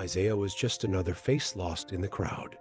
Isaiah was just another face lost in the crowd.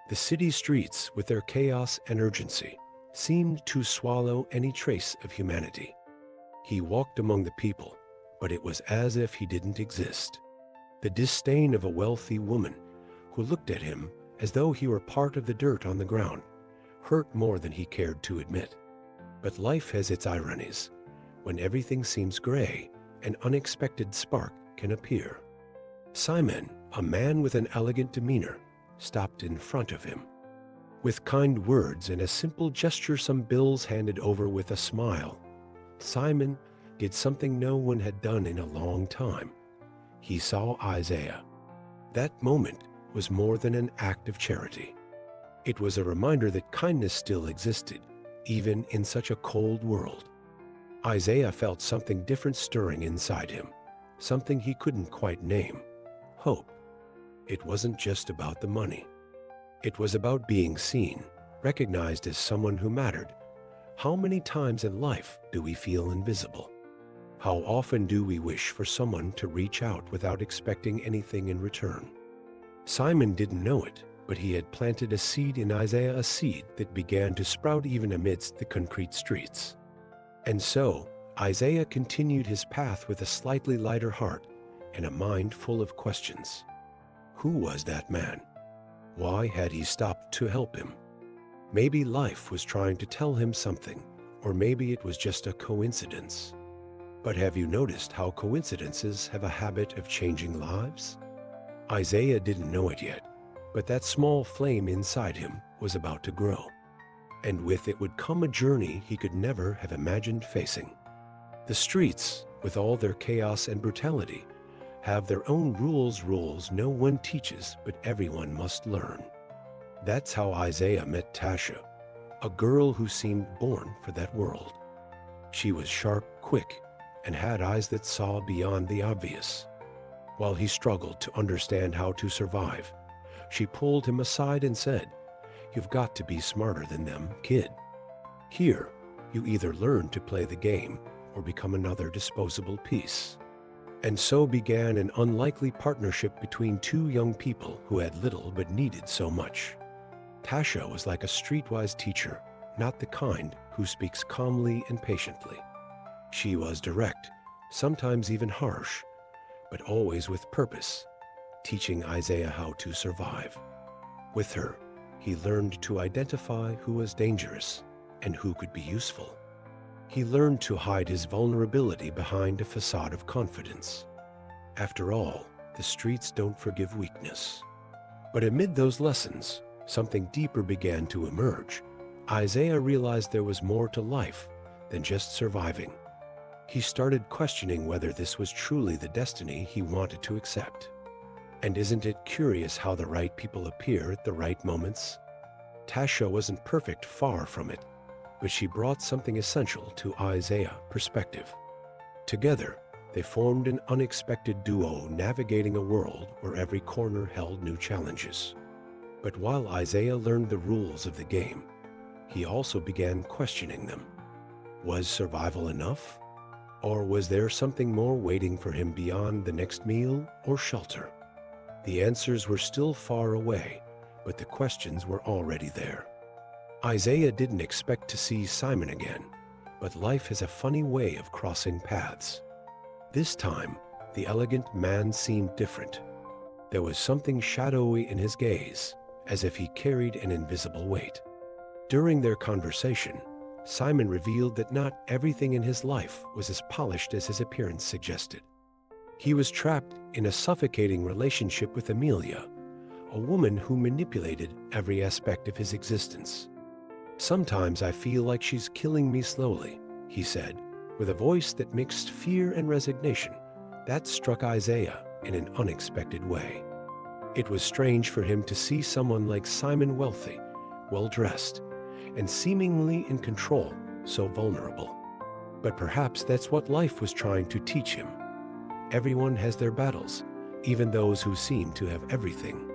The city streets, with their chaos and urgency, seemed to swallow any trace of humanity. He walked among the people, but it was as if he didn't exist. The disdain of a wealthy woman who looked at him as though he were part of the dirt on the ground hurt more than he cared to admit. But life has its ironies. When everything seems gray, an unexpected spark can appear. Simon, a man with an elegant demeanor, stopped in front of him. With kind words and a simple gesture, some bills handed over with a smile, Simon did something no one had done in a long time. He saw Isaiah. That moment was more than an act of charity. It was a reminder that kindness still existed, even in such a cold world. Isaiah felt something different stirring inside him, something he couldn't quite name: hope. It wasn't just about the money. It was about being seen, recognized as someone who mattered. How many times in life do we feel invisible? How often do we wish for someone to reach out without expecting anything in return? Simon didn't know it, but he had planted a seed in Isaiah, a seed that began to sprout even amidst the concrete streets. And so, Isaiah continued his path with a slightly lighter heart and a mind full of questions. Who was that man? Why had he stopped to help him? Maybe life was trying to tell him something, or maybe it was just a coincidence. But have you noticed how coincidences have a habit of changing lives? Isaiah didn't know it yet, but that small flame inside him was about to grow. And with it would come a journey he could never have imagined facing. The streets, with all their chaos and brutality, have their own rules no one teaches, but everyone must learn. That's how Isaiah met Tasha, a girl who seemed born for that world. She was sharp, quick, and had eyes that saw beyond the obvious. While he struggled to understand how to survive, she pulled him aside and said, "You've got to be smarter than them, kid. Here, you either learn to play the game or become another disposable piece." And so began an unlikely partnership between two young people who had little but needed so much. Tasha was like a streetwise teacher, not the kind who speaks calmly and patiently. She was direct, sometimes even harsh, but always with purpose, teaching Isaiah how to survive. With her, he learned to identify who was dangerous and who could be useful. He learned to hide his vulnerability behind a facade of confidence. After all, the streets don't forgive weakness. But amid those lessons, something deeper began to emerge. Isaiah realized there was more to life than just surviving. He started questioning whether this was truly the destiny he wanted to accept. And isn't it curious how the right people appear at the right moments? Tasha wasn't perfect, far from it, but she brought something essential to Isaiah's perspective. Together, they formed an unexpected duo, navigating a world where every corner held new challenges. But while Isaiah learned the rules of the game, he also began questioning them. Was survival enough? Or was there something more waiting for him beyond the next meal or shelter? The answers were still far away, but the questions were already there. Isaiah didn't expect to see Simon again, but life has a funny way of crossing paths. This time, the elegant man seemed different. There was something shadowy in his gaze, as if he carried an invisible weight. During their conversation, Simon revealed that not everything in his life was as polished as his appearance suggested. He was trapped in a suffocating relationship with Amelia, a woman who manipulated every aspect of his existence. "Sometimes I feel like she's killing me slowly," he said, with a voice that mixed fear and resignation. That struck Isaiah in an unexpected way. It was strange for him to see someone like Simon, wealthy, well-dressed, and seemingly in control, so vulnerable. But perhaps that's what life was trying to teach him. Everyone has their battles, even those who seem to have everything.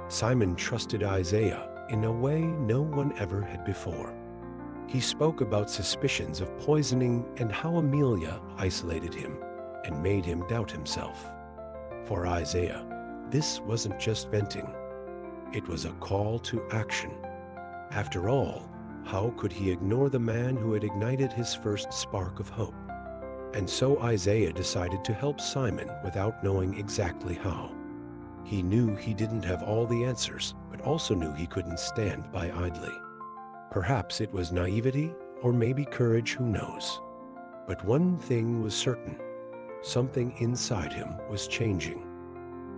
Simon trusted Isaiah in a way no one ever had before. He spoke about suspicions of poisoning and how Amelia isolated him and made him doubt himself. For Isaiah, this wasn't just venting. It was a call to action. After all, how could he ignore the man who had ignited his first spark of hope? And so Isaiah decided to help Simon without knowing exactly how. He knew he didn't have all the answers, but also knew he couldn't stand by idly. Perhaps it was naivety, or maybe courage, who knows. But one thing was certain. Something inside him was changing.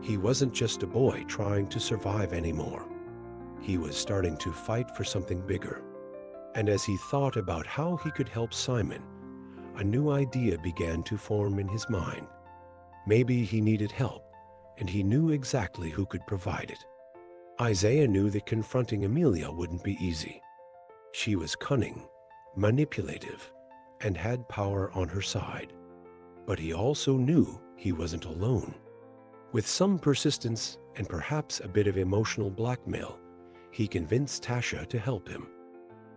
He wasn't just a boy trying to survive anymore. He was starting to fight for something bigger. And as he thought about how he could help Simon, a new idea began to form in his mind. Maybe he needed help, and he knew exactly who could provide it. Isaiah knew that confronting Amelia wouldn't be easy. She was cunning, manipulative, and had power on her side. But he also knew he wasn't alone. With some persistence and perhaps a bit of emotional blackmail, he convinced Tasha to help him.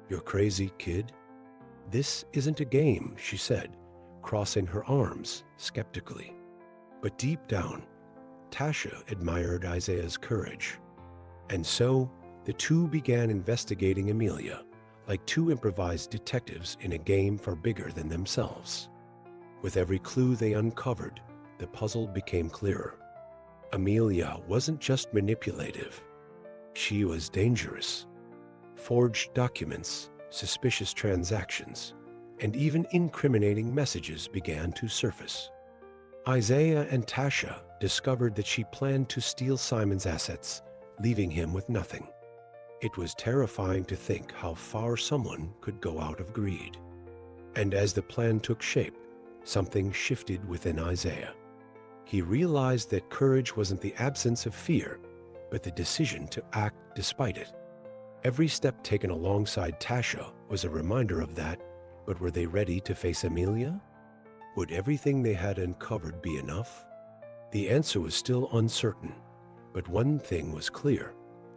"You're crazy, kid." "This isn't a game," she said, crossing her arms skeptically. But deep down, Tasha admired Isaiah's courage. And so, the two began investigating Amelia, like two improvised detectives in a game far bigger than themselves. With every clue they uncovered, the puzzle became clearer. Amelia wasn't just manipulative. She was dangerous. Forged documents, suspicious transactions, and even incriminating messages began to surface. Isaiah and Tasha discovered that she planned to steal Simon's assets, leaving him with nothing. It was terrifying to think how far someone could go out of greed. And as the plan took shape, something shifted within Isaiah. He realized that courage wasn't the absence of fear, but the decision to act despite it. Every step taken alongside Tasha was a reminder of that, but were they ready to face Amelia? Would everything they had uncovered be enough? The answer was still uncertain, but one thing was clear.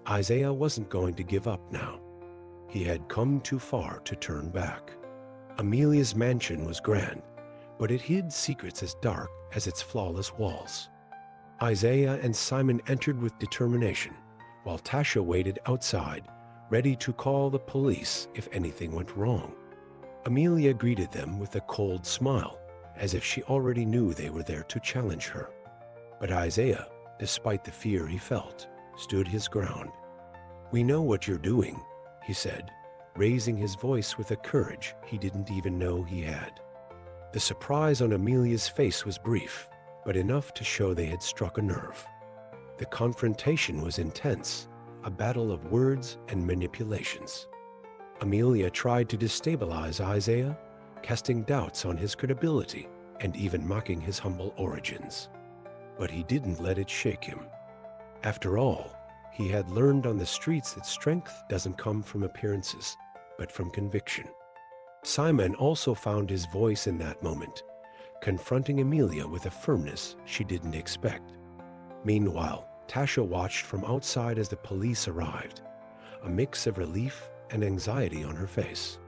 Isaiah wasn't going to give up now. He had come too far to turn back. Amelia's mansion was grand, but it hid secrets as dark as its flawless walls. Isaiah and Simon entered with determination, while Tasha waited outside, ready to call the police if anything went wrong. Amelia greeted them with a cold smile, as if she already knew they were there to challenge her. But Isaiah, despite the fear he felt, stood his ground. "We know what you're doing," he said, raising his voice with a courage he didn't even know he had. The surprise on Amelia's face was brief, but enough to show they had struck a nerve. The confrontation was intense, a battle of words and manipulations. Amelia tried to destabilize Isaiah, casting doubts on his credibility and even mocking his humble origins. But he didn't let it shake him. After all, he had learned on the streets that strength doesn't come from appearances, but from conviction. Simon also found his voice in that moment, confronting Amelia with a firmness she didn't expect. Meanwhile, Tasha watched from outside as the police arrived, a mix of relief and anxiety on her face.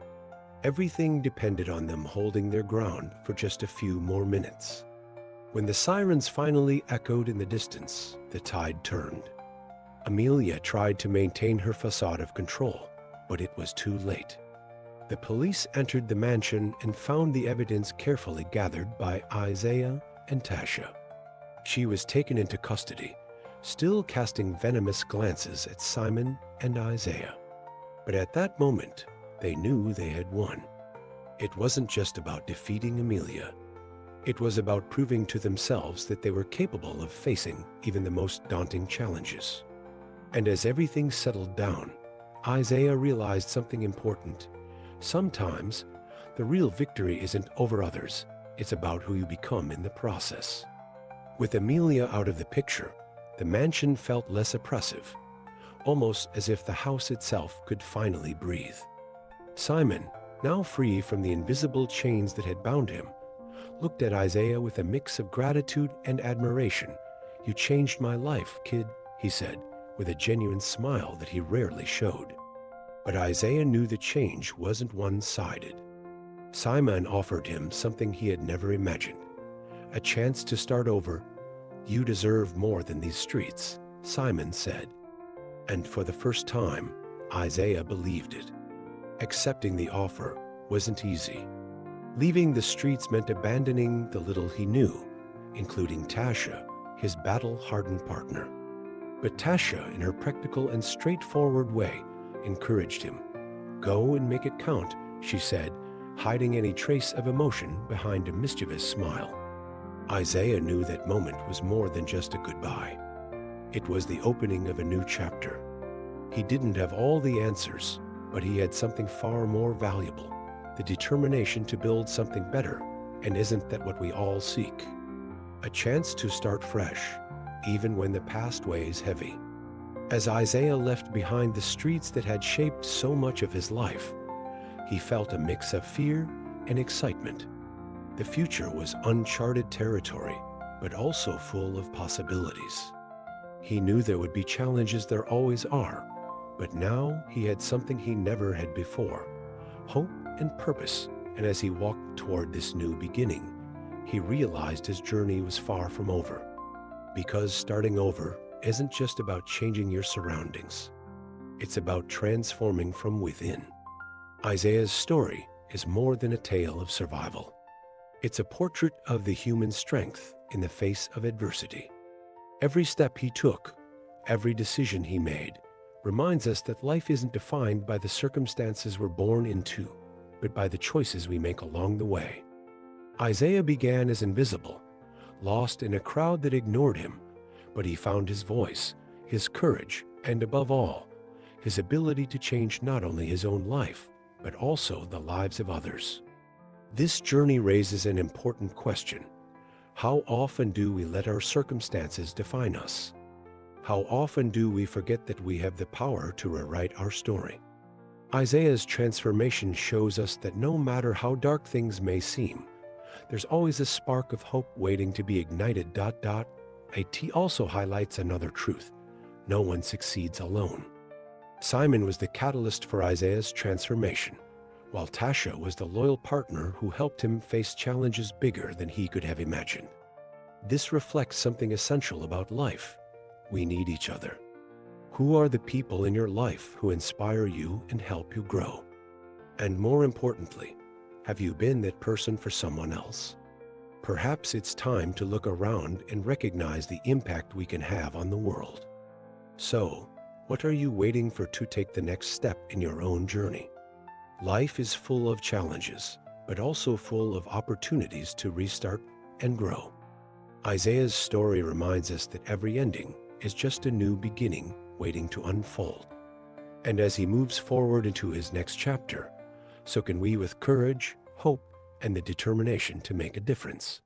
Everything depended on them holding their ground for just a few more minutes. When the sirens finally echoed in the distance, the tide turned. Amelia tried to maintain her facade of control, but it was too late. The police entered the mansion and found the evidence carefully gathered by Isaiah and Tasha. She was taken into custody, still casting venomous glances at Simon and Isaiah. But at that moment, they knew they had won. It wasn't just about defeating Amelia. It was about proving to themselves that they were capable of facing even the most daunting challenges. And as everything settled down, Isaiah realized something important. Sometimes, the real victory isn't over others, it's about who you become in the process. With Amelia out of the picture, the mansion felt less oppressive, almost as if the house itself could finally breathe. Simon, now free from the invisible chains that had bound him, looked at Isaiah with a mix of gratitude and admiration. "You changed my life, kid," he said, with a genuine smile that he rarely showed. But Isaiah knew the change wasn't one-sided. Simon offered him something he had never imagined, a chance to start over, "You deserve more than these streets," Simon said. And for the first time, Isaiah believed it. Accepting the offer wasn't easy. Leaving the streets meant abandoning the little he knew, including Tasha, his battle-hardened partner. But Tasha, in her practical and straightforward way, encouraged him. "Go and make it count," she said, hiding any trace of emotion behind a mischievous smile. Isaiah knew that moment was more than just a goodbye. It was the opening of a new chapter. He didn't have all the answers, but he had something far more valuable, the determination to build something better. And isn't that what we all seek? A chance to start fresh, even when the past weighs heavy. As Isaiah left behind the streets that had shaped so much of his life, he felt a mix of fear and excitement. The future was uncharted territory, but also full of possibilities. He knew there would be challenges, there always are, but now he had something he never had before, hope and purpose. And as he walked toward this new beginning, he realized his journey was far from over. Because starting over isn't just about changing your surroundings. It's about transforming from within. Isaiah's story is more than a tale of survival. It's a portrait of the human strength in the face of adversity. Every step he took, every decision he made, reminds us that life isn't defined by the circumstances we're born into, but by the choices we make along the way. Isaiah began as invisible, lost in a crowd that ignored him, but he found his voice, his courage, and above all, his ability to change not only his own life, but also the lives of others. This journey raises an important question. How often do we let our circumstances define us? How often do we forget that we have the power to rewrite our story? Isaiah's transformation shows us that no matter how dark things may seem, there's always a spark of hope waiting to be ignited. It also highlights another truth. No one succeeds alone. Simon was the catalyst for Isaiah's transformation, while Tasha was the loyal partner who helped him face challenges bigger than he could have imagined. This reflects something essential about life. We need each other. Who are the people in your life who inspire you and help you grow? And more importantly, have you been that person for someone else? Perhaps it's time to look around and recognize the impact we can have on the world. So, what are you waiting for to take the next step in your own journey? Life is full of challenges, but also full of opportunities to restart and grow. Isaiah's story reminds us that every ending is just a new beginning waiting to unfold. And as he moves forward into his next chapter, so can we, with courage, hope, and the determination to make a difference.